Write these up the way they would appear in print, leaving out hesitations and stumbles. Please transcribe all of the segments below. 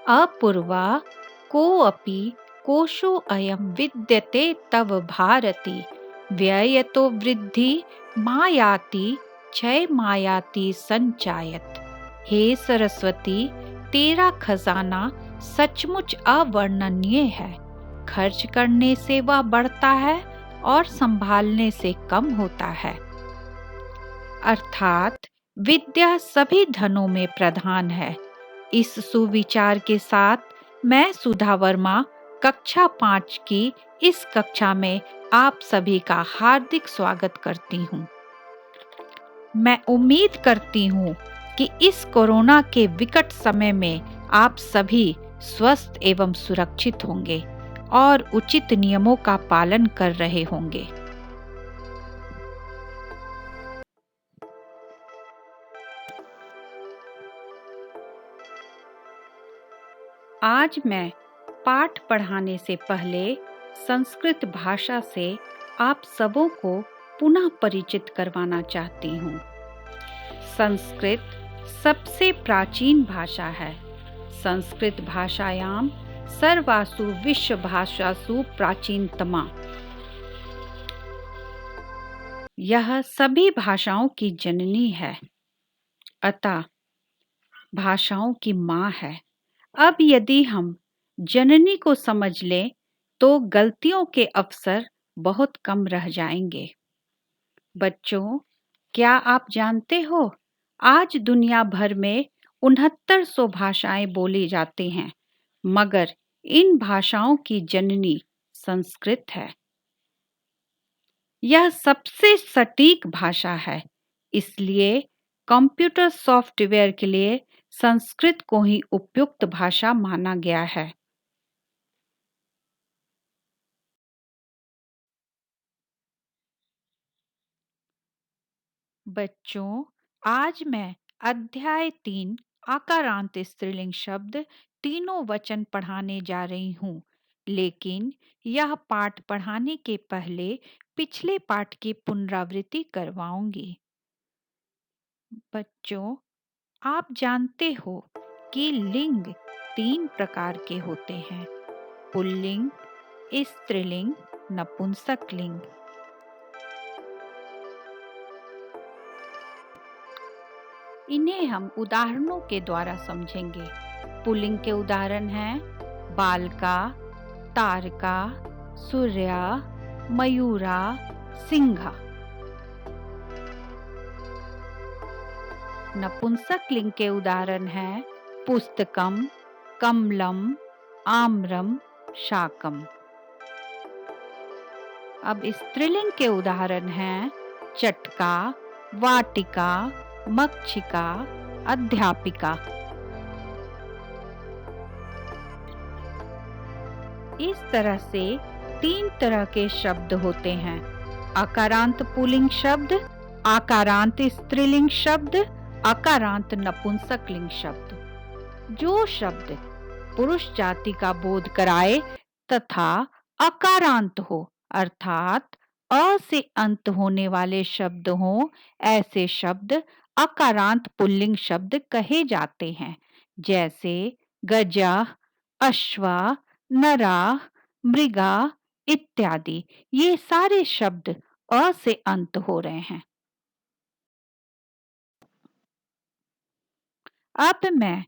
अपूर्वा कोऽपि कोशो अयं विद्यते तव भारति व्ययतो वृद्धि मायाति क्षय मायाति संचायत। हे सरस्वती, तेरा खजाना सचमुच अवर्णनीय है। खर्च करने से वह बढ़ता है और संभालने से कम होता है। अर्थात विद्या सभी धनों में प्रधान है। इस सुविचार के साथ मैं सुधा वर्मा कक्षा 5 की इस कक्षा में आप सभी का हार्दिक स्वागत करती हूँ। मैं उम्मीद करती हूँ कि इस कोरोना के विकट समय में आप सभी स्वस्थ एवं सुरक्षित होंगे और उचित नियमों का पालन कर रहे होंगे। आज मैं पाठ पढ़ाने से पहले संस्कृत भाषा से आप सबों को पुनः परिचित करवाना चाहती हूँ। संस्कृत सबसे प्राचीन भाषा है। संस्कृत भाषायां सर्वासु विश्व भाषासु प्राचीनतमा। यह सभी भाषाओं की जननी है, अतः भाषाओं की माँ है। अब यदि हम जननी को समझ लें तो गलतियों के अवसर बहुत कम रह जाएंगे। बच्चों, क्या आप जानते हो आज दुनिया भर में 6900 भाषाएं बोली जाती हैं, मगर इन भाषाओं की जननी संस्कृत है। यह सबसे सटीक भाषा है, इसलिए कंप्यूटर सॉफ्टवेयर के लिए संस्कृत को ही उपयुक्त भाषा माना गया है। बच्चों, आज मैं अध्याय 3 आकारांत स्त्रीलिंग शब्द तीनों वचन पढ़ाने जा रही हूँ, लेकिन यह पाठ पढ़ाने के पहले पिछले पाठ की पुनरावृत्ति करवाऊंगी। बच्चों, आप जानते हो कि लिंग 3 प्रकार के होते हैं: पुल्लिंग, स्त्रीलिंग, नपुंसक लिंग। इन्हें हम उदाहरणों के द्वारा समझेंगे। पुल्लिंग के उदाहरण हैं बालका, तारका, सूर्या, मयूरा, सिंहा। नपुंसक लिंग के उदाहरण हैं पुस्तकम, कमलम, आम्रम, शाकम। अब स्त्रीलिंग के उदाहरण हैं चटका, वाटिका, मक्षिका, अध्यापिका। इस तरह से 3 तरह के शब्द होते हैं: आकारांत पुल्लिंग शब्द, आकारांत स्त्रीलिंग शब्द, आकारांत नपुंसक लिंग शब्द। जो शब्द पुरुष जाति का बोध कराए तथा अकारांत हो, अर्थात अ से अंत होने वाले शब्द हों, ऐसे शब्द अकारांत पुल्लिंग शब्द कहे जाते हैं। जैसे गजा, अश्वा, नरा, मृगा इत्यादि। ये सारे शब्द अ से अंत हो रहे हैं। अब मैं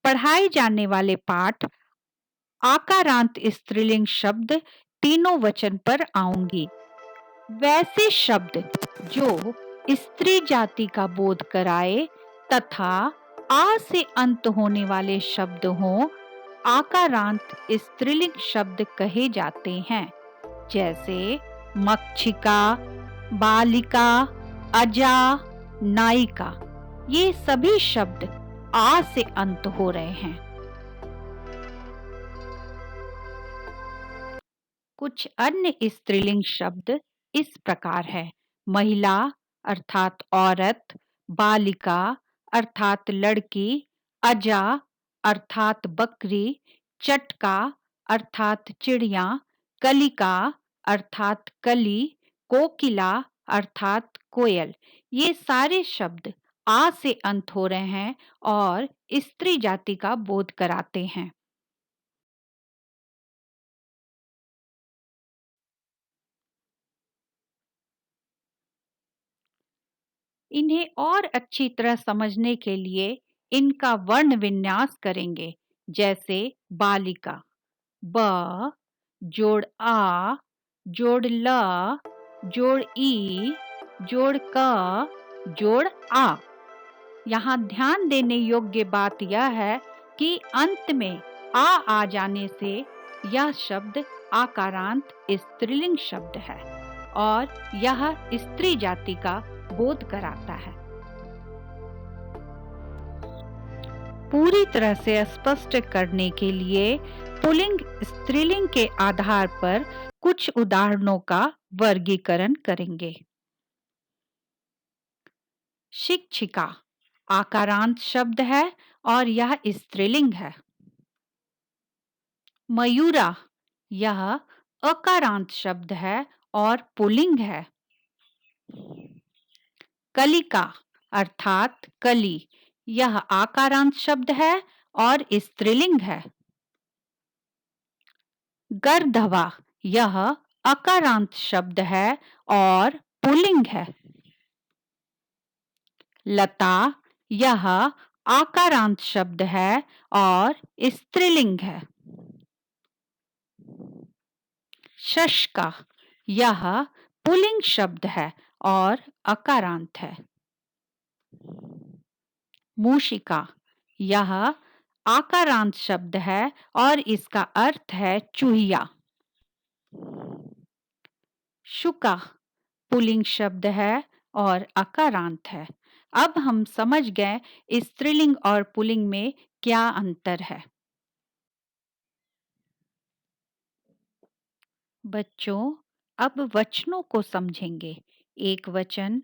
पढ़ाए जाने वाले पाठ आकारांत स्त्रीलिंग शब्द तीनों वचन पर आऊंगी। वैसे शब्द जो स्त्री जाति का बोध कराए तथा आ से अंत होने वाले शब्द हों, आकारांत स्त्रीलिंग शब्द कहे जाते हैं। जैसे मक्षिका, बालिका, अजा, नायिका। ये सभी शब्द आ से अंत हो रहे हैं। कुछ अन्य स्त्रीलिंग शब्द इस प्रकार है: महिला अर्थात औरत, बालिका अर्थात लड़की, अजा अर्थात बकरी, चटका अर्थात चिड़िया, कलिका अर्थात कली, कोकिला अर्थात कोयल। ये सारे शब्द आ से अंत हो रहे हैं और स्त्री जाति का बोध कराते हैं। इन्हें और अच्छी तरह समझने के लिए इनका वर्ण विन्यास करेंगे। जैसे बालिका, ब जोड़ आ जोड़ ल जोड़ ई जोड़ क जोड़ आ। यहाँ ध्यान देने योग्य बात यह है कि अंत में आ जाने से यह शब्द आकारांत स्त्रीलिंग शब्द है और यह स्त्री जाति का बोध कराता है। पूरी तरह से स्पष्ट करने के लिए पुल्लिंग स्त्रीलिंग के आधार पर कुछ उदाहरणों का वर्गीकरण करेंगे। शिक्षिका आकारांत शब्द है और यह स्त्रीलिंग है। मयूरा यह अकारांत शब्द है और पुल्लिंग है। कलिका अर्थात कली यह आकारांत शब्द है और स्त्रीलिंग है। गर्दभा यह अकारांत शब्द है और पुल्लिंग है। लता यह आकारांत शब्द है और स्त्रीलिंग है। शशका यह पुल्लिंग शब्द है और अकारांत है। मूषिका यह आकारांत शब्द है और इसका अर्थ है चूहिया। शुका पुल्लिंग शब्द है और अकारांत है। अब हम समझ गए स्त्रीलिंग और पुल्लिंग में क्या अंतर है। बच्चों, अब वचनों को समझेंगे। एक वचन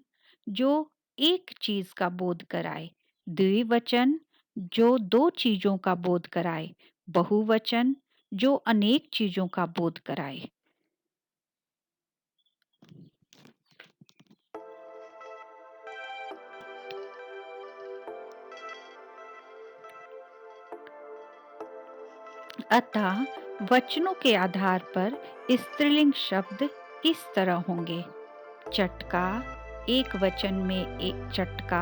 जो एक चीज का बोध कराए, द्विवचन जो दो चीजों का बोध कराए, बहुवचन जो अनेक चीजों का बोध कराए। अतः वचनों के आधार पर स्त्रीलिंग शब्द इस तरह होंगे। चटका एक वचन में एक चटका,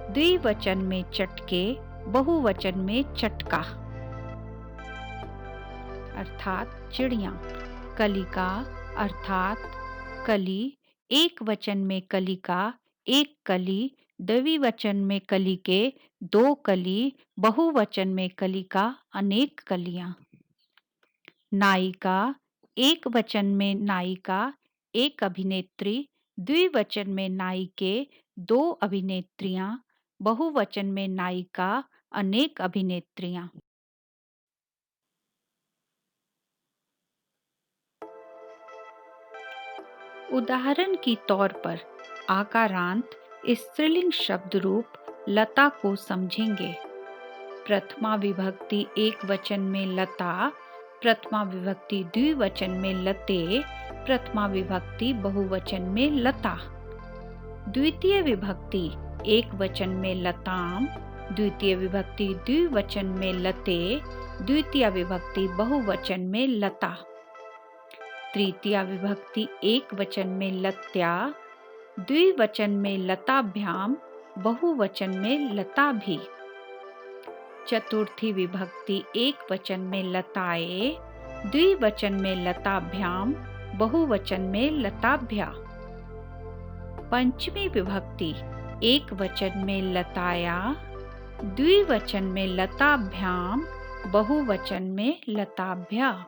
द्विवचन में चटके, बहुवचन में चटका अर्थात चिड़िया। कलिका अर्थात कली, एक वचन में कलिका एक कली, द्विवचन में कलिके दो कली, बहुवचन में कलिका अनेक कलियां। नायिका एक वचन में नायिका एक अभिनेत्री, द्विवचन में नायिके दो अभिनेत्रियां, बहुवचन में नायिका अनेक अभिनेत्रियां। उदाहरण की तौर पर आकारांत स्त्रीलिंग शब्द रूप लता को समझेंगे। प्रथमा विभक्ति एक वचन में लता, प्रथमा विभक्ति द्विवचन में लते, प्रथमा विभक्ति बहुवचन में लता। द्वितीय विभक्ति एक वचन में लताम, द्वितीय विभक्ति द्विवचन में लते, द्वितीय विभक्ति बहुवचन में लता। तृतीया विभक्ति एक वचन में लत्या, द्विवचन में लताभ्याम, बहुवचन में लता भी। चतुर्थी विभक्ति एक वचन में लताए, द्विवचन में लताभ्याम, बहुवचन में लताभ्या। पंचमी विभक्ति एक वचन में लताया, द्विवचन में लताभ्याम, बहुवचन में लताभ्या।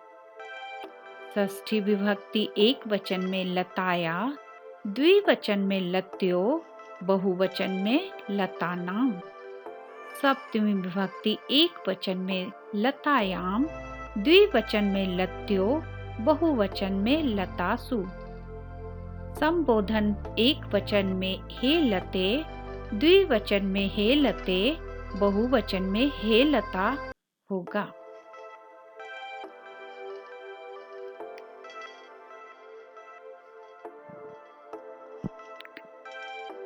षष्ठी विभक्ति एक वचन में लताया, द्विवचन में लत्यो, बहुवचन में लतानाम। सप्तमी विभक्ति एक वचन में लतायाम, द्विवचन में लत्यो, बहुवचन में लतासु। संबोधन एक वचन में हे लते, द्विवचन में हे लते, बहुवचन में हे लता होगा।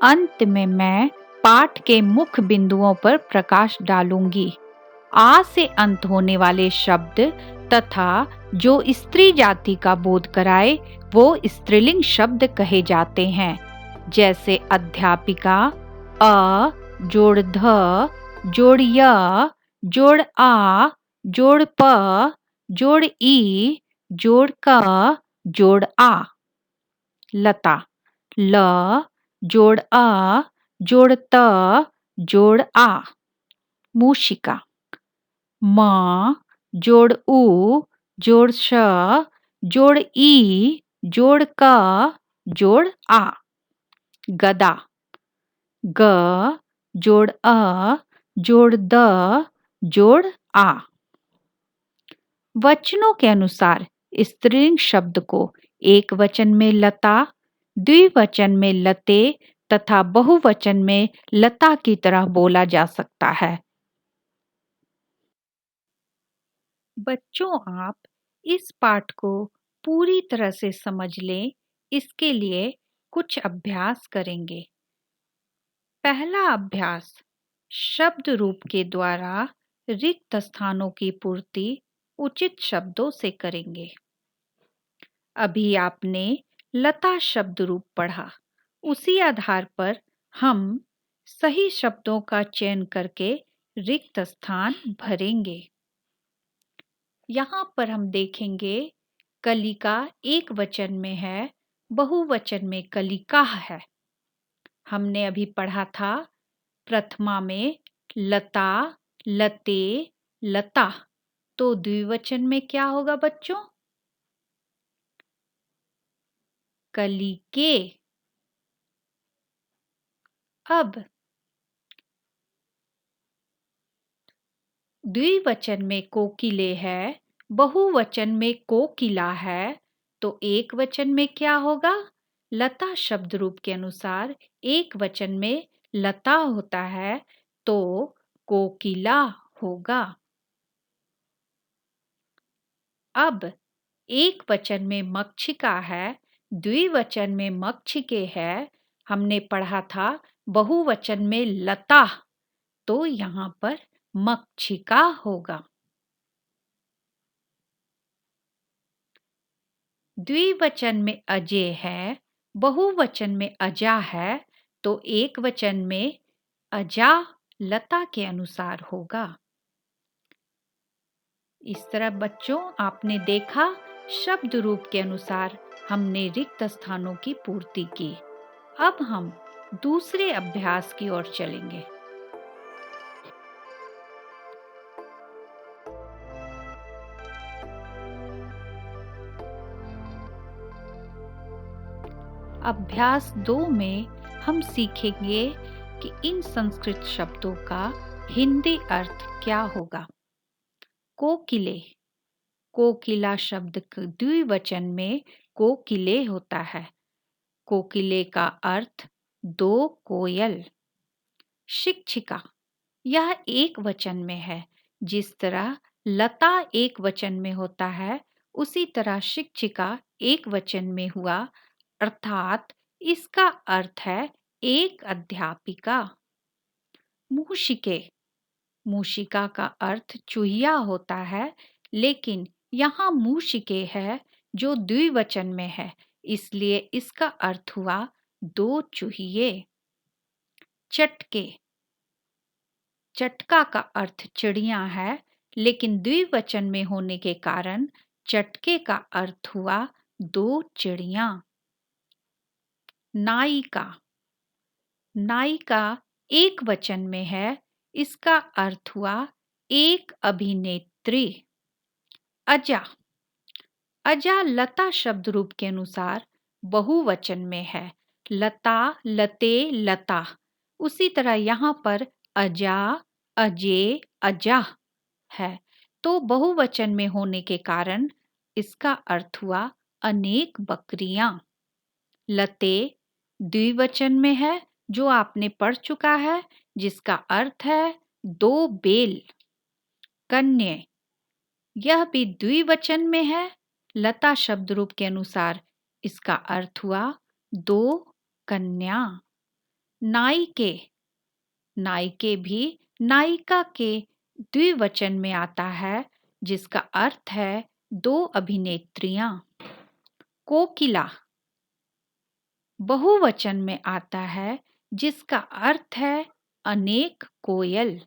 अंत में मैं पाठ के मुख्य बिंदुओं पर प्रकाश डालूंगी। आ से अंत होने वाले शब्द तथा जो स्त्री जाति का बोध कराए वो स्त्रीलिंग शब्द कहे जाते हैं। जैसे अध्यापिका, अ जोड़ ध जोड़ य जोड़ आ जोड़ प जोड़ ई जोड़ क जोड़ आ। लता, ल जोड़ अ जोड़ त जोड़ आ। मूषिका, म जोड़ उ जोड़ श जोड़ ई जोड़ क जोड़ आ। गदा, ग जोड़ अ जोड़ द जोड़ आ। वचनों के अनुसार स्त्रीलिंग शब्द को एक वचन में लता, द्विवचन में लते तथा बहुवचन में लता की तरह बोला जा सकता है। बच्चों, आप इस पाठ को पूरी तरह से समझ लें, इसके लिए कुछ अभ्यास करेंगे। पहला अभ्यास, शब्द रूप के द्वारा रिक्त स्थानों की पूर्ति उचित शब्दों से करेंगे। अभी आपने लता शब्द रूप पढ़ा, उसी आधार पर हम सही शब्दों का चयन करके रिक्त स्थान भरेंगे। यहाँ पर हम देखेंगे कलिका एक वचन में है, बहुवचन में कलिका है। हमने अभी पढ़ा था प्रथमा में लता, लते, लता, तो द्विवचन में क्या होगा बच्चों? कलिके। अब द्विवचन में कोकिले है, बहुवचन में कोकिला है, तो एक वचन में क्या होगा? लता शब्द रूप के अनुसार एक वचन में लता होता है तो कोकिला होगा। अब एक वचन में मक्षिका है, द्विवचन में मक्षिके है। हमने पढ़ा था बहुवचन में लता, तो यहाँ पर मक्षिका होगा। द्विवचन में अजय है, बहुवचन में अजा है, तो एक वचन में अजा लता के अनुसार होगा। इस तरह बच्चों, आपने देखा शब्द रूप के अनुसार हमने रिक्त स्थानों की पूर्ति की। अब हम दूसरे अभ्यास की ओर चलेंगे। अभ्यास 2 में हम सीखेंगे कि इन संस्कृत शब्दों का हिंदी अर्थ क्या होगा। कोकिले, कोकिला शब्द द्विवचन में कोकिले होता है। कोकिले का अर्थ दो कोयल। शिक्षिका, यह एक वचन में है। जिस तरह लता एक वचन में होता है, उसी तरह शिक्षिका एक वचन में हुआ, अर्थात इसका अर्थ है एक अध्यापिका। मूषिके, मूषिका का अर्थ चूहिया होता है, लेकिन यहाँ मूषिके है जो द्विवचन में है, इसलिए इसका अर्थ हुआ दो चूहिए। चटके, चटका का अर्थ चिड़िया है, लेकिन द्विवचन में होने के कारण चटके का अर्थ हुआ दो चिड़िया। नायिका, नायिका एक वचन में है, इसका अर्थ हुआ एक अभिनेत्री। अजा, अजा लता शब्द रूप के अनुसार बहुवचन में है। लता, लते, लता, उसी तरह यहाँ पर अजा, अजे, अजा है, तो बहुवचन में होने के कारण इसका अर्थ हुआ अनेक बकरियां। लते द्विवचन में है, जो आपने पढ़ चुका है, जिसका अर्थ है दो बेल। कन्या, यह भी द्विवचन में है, लता शब्द रूप के अनुसार इसका अर्थ हुआ दो कन्या। नायिके, नायिके भी नायिका के द्विवचन में आता है, जिसका अर्थ है दो अभिनेत्रियां। कोकिला बहुवचन में आता है, जिसका अर्थ है अनेक कोयल।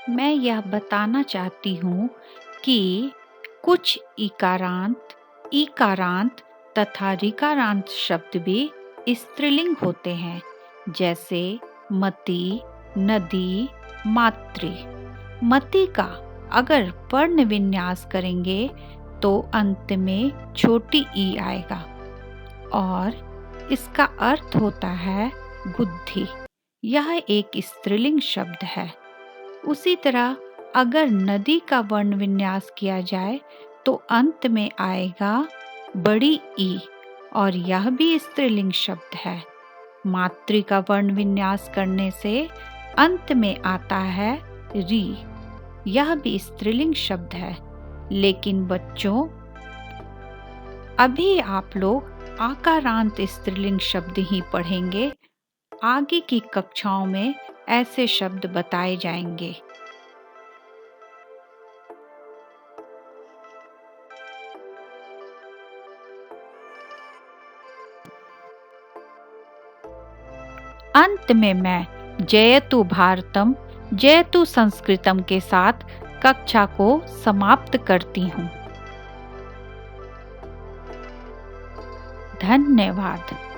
मैं यह बताना चाहती हूँ कि कुछ इकारांत, ईकारांत तथा ऋकारांत शब्द भी स्त्रीलिंग होते हैं, जैसे मति, नदी, मातृ। मति का अगर वर्ण विन्यास करेंगे तो अंत में छोटी ई आएगा और इसका अर्थ होता है बुद्धि। यह एक स्त्रीलिंग शब्द है। उसी तरह अगर नदी का वर्ण विन्यास किया जाए तो अंत में आएगा बड़ी ई और यह भी स्त्रीलिंग शब्द है। मातृ का वर्ण विन्यास करने से अंत में आता है री, यह भी स्त्रीलिंग शब्द है। लेकिन बच्चों, अभी आप लोग आकारांत स्त्रीलिंग शब्द ही पढ़ेंगे। आगे की कक्षाओं में ऐसे शब्द बताए जाएंगे। अंत में मैं जयतु भारतम जयतु संस्कृतम के साथ कक्षा को समाप्त करती हूँ। धन्यवाद।